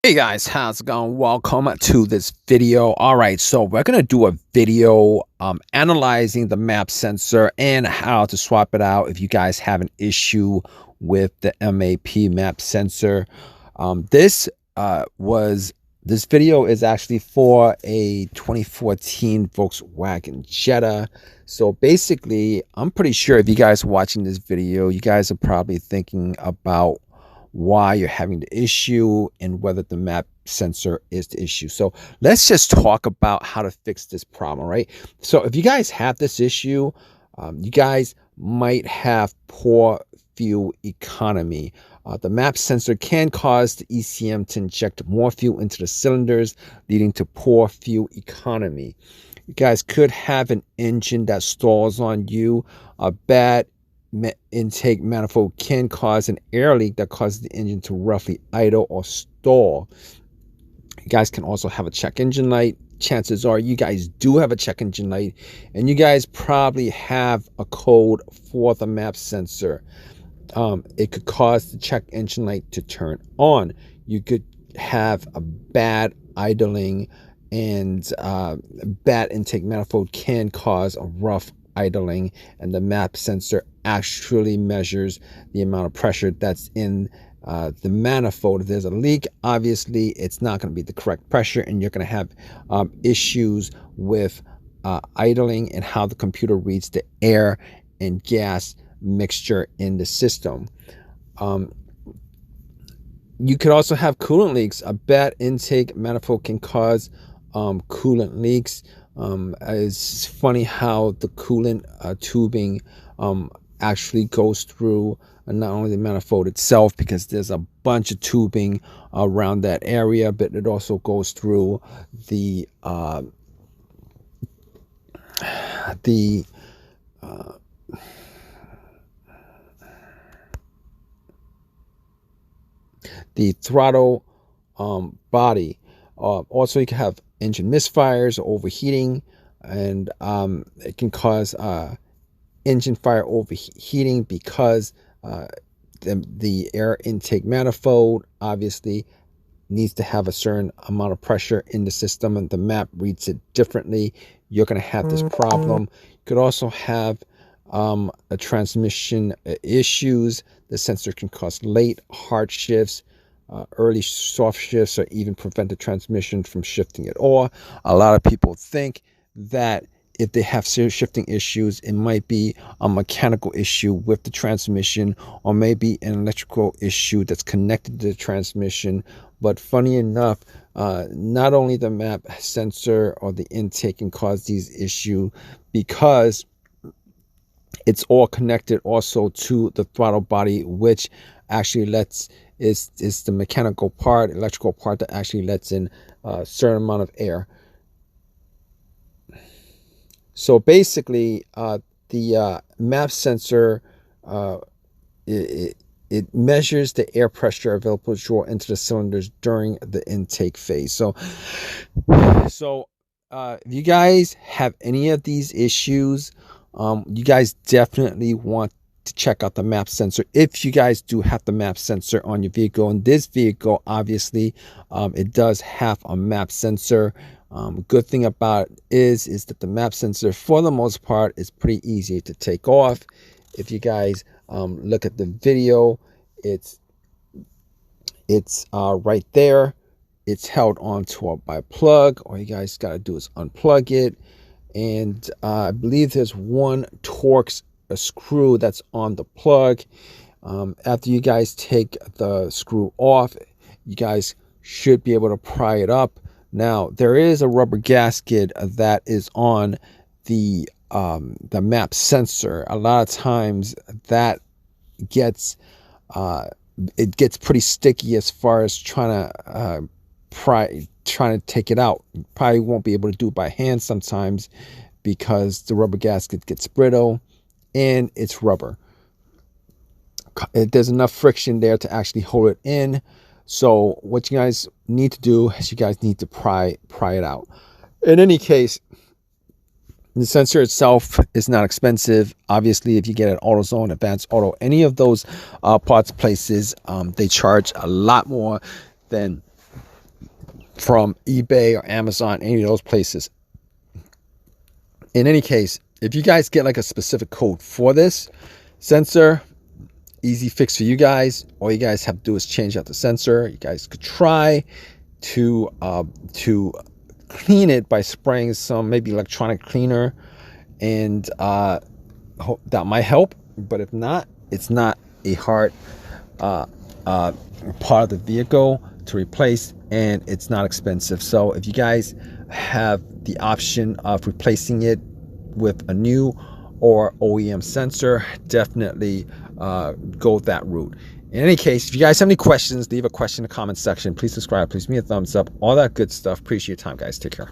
Hey guys, how's it going? Welcome to this video. All right, so we're gonna do a video analyzing the map sensor and how to swap it out if you guys have an issue with the MAP map sensor. This video is actually for a 2014 Volkswagen Jetta. So basically, I'm pretty sure if you guys are watching this video, you guys are probably thinking about why you're having the issue and whether the map sensor is the issue. So let's just talk about how to fix this problem, right? So if you guys have this issue, you guys might have poor fuel economy. The map sensor can cause the ECM to inject more fuel into the cylinders, leading to poor fuel economy. You guys could have an engine that stalls on you. A bad intake manifold can cause an air leak that causes the engine to roughly idle or stall. You guys can also have a check engine light. Chances are you guys do have a check engine light, and you guys probably have a code for the map sensor. It could cause the check engine light to turn on. You could have a bad idling, and bad intake manifold can cause a rough idling, and the map sensor actually measures the amount of pressure that's in the manifold. If there's a leak, obviously it's not going to be the correct pressure, and you're going to have issues with idling and how the computer reads the air and gas mixture in the system. You could also have coolant leaks. A bad intake manifold can cause coolant leaks. It's funny how the coolant tubing actually goes through not only the manifold itself, because there's a bunch of tubing around that area, but it also goes through the throttle body. Also, you can have engine misfires or overheating, and it can cause engine fire overheating because the air intake manifold obviously needs to have a certain amount of pressure in the system, and the map reads it differently. You're going to have this problem. You could also have a transmission issues. The sensor can cause late hard shifts, early soft shifts, or even prevent the transmission from shifting at all. A lot of people think that if they have serious shifting issues, it might be a mechanical issue with the transmission, or maybe an electrical issue that's connected to the transmission. But funny enough, not only the map sensor or the intake can cause these issues, because it's all connected also to the throttle body, which actually is the mechanical part, electrical part, that actually lets in a certain amount of air. So basically, the map sensor, it measures the air pressure available to draw into the cylinders during the intake phase. So if you guys have any of these issues, you guys definitely want to check out the map sensor if you guys do have the map sensor on your vehicle. And this vehicle, obviously, it does have a map sensor. Good thing about it is that the map sensor, for the most part, is pretty easy to take off. If you guys look at the video, it's right there. It's held onto by a plug. All you guys got to do is unplug it, and I believe there's one Torx screw that's on the plug. After you guys take the screw off, you guys should be able to pry it up. Now, there is a rubber gasket that is on the map sensor. A lot of times that gets pretty sticky as far as trying to take it out. You probably won't be able to do it by hand sometimes, because the rubber gasket gets brittle and it's rubber. There's enough friction there to actually hold it in. So what you guys need to do is you guys need to pry it out. In any case, the sensor itself is not expensive. Obviously, if you get an AutoZone, Advanced Auto, any of those parts places, they charge a lot more than from eBay or Amazon, any of those places. In any case, if you guys get like a specific code for this sensor, easy fix for you guys. All you guys have to do is change out the sensor. You guys could try to clean it by spraying some maybe electronic cleaner, and that might help. But if not, it's not a hard part of the vehicle to replace, and it's not expensive. So if you guys have the option of replacing it with a new or OEM sensor, definitely go that route. In any case, if you guys have any questions, leave a question in the comment section. Please subscribe, please give me a thumbs up, all that good stuff. Appreciate your time, guys. Take care.